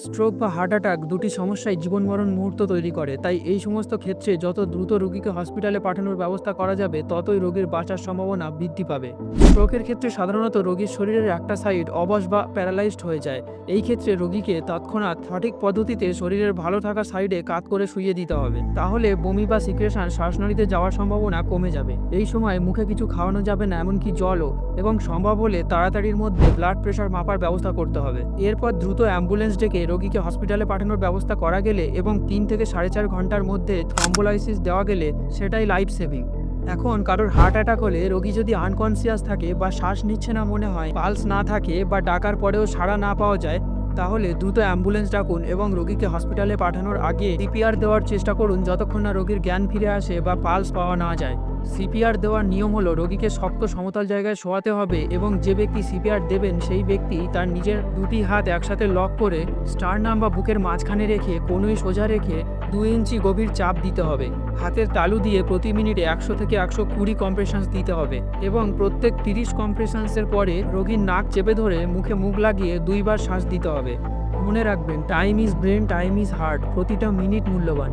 Stroke বা heart attack দুটি সমস্যাই জীবন মরণ মুহূর্ত তৈরি করে, তাই এই সমস্ত ক্ষেত্রে যত দ্রুত রোগীকে হসপিটালে পাঠানোর ব্যবস্থা করা যাবে ততই রোগীর বাঁচার সম্ভাবনা বৃদ্ধি পাবে। স্ট্রোকের ক্ষেত্রে সাধারণত রোগীর শরীরের একটা সাইড অবশ বা প্যারালাইজড হয়ে যায়। এই ক্ষেত্রে রোগীকে তৎক্ষণাৎ সঠিক পদ্ধতিতে শরীরের ভালো থাকা সাইডে কাত করে শুইয়ে দিতে হবে, তাহলে বমি বা সিক্রেশন শ্বাসনালীতে যাওয়ার সম্ভাবনা কমে যাবে। এই সময় মুখে কিছু খাওয়ানো যাবে না, এমনকি জলও, এবং সম্ভব হলে তাড়াতাড়ির মধ্যে ব্লাড প্রেশার মাপার ব্যবস্থা করতে হবে। এরপর দ্রুত অ্যাম্বুলেন্স ডেকে রোগীকে হসপিটালে পাঠানোর ব্যবস্থা করা গেলে এবং 3 থেকে 4.5 ঘন্টার মধ্যে থ্রম্বোলাইসিস দেওয়া গেলে সেটাই লাইফ সেভিং। এখন কারোর হার্ট অ্যাটাক হলে রোগী যদি আনকনসিয়াস থাকে বা শ্বাস নিচ্ছে না মনে হয়, পালস না থাকে বা ডাকার পরেও সাড়া না পাওয়া যায়, তাহলে দ্রুত অ্যাম্বুলেন্স ডাকুন এবং রোগীকে হসপিটালে পাঠানোর আগে সিপিআর দেওয়ার চেষ্টা করুন যতক্ষণ না রোগীর জ্ঞান ফিরে আসে বা পালস পাওয়া না যায়। সিপিআর দেওয়ার নিয়ম হলো রোগীকে শক্ত সমতল জায়গায় শোয়াতে হবে এবং যে ব্যক্তি সিপিআর দেবেন সেই ব্যক্তি তার নিজের দুটি হাত একসাথে লক করে স্টারনাম বা বুকের মাঝখানে রেখে কনুই সোজা রেখে 2 ইঞ্চি গভীর চাপ দিতে হবে। হাতের তালু দিয়ে প্রতি মিনিটে 100 থেকে 120 কম্প্রেশনস দিতে হবে এবং প্রত্যেক 30 কম্প্রেশনসের পরে রোগীর নাক চেপে ধরে মুখে মুখ লাগিয়ে 2 বার শ্বাস দিতে হবে। মনে রাখবেন, time is brain, time is heart, প্রতিটা মিনিট মূল্যবান।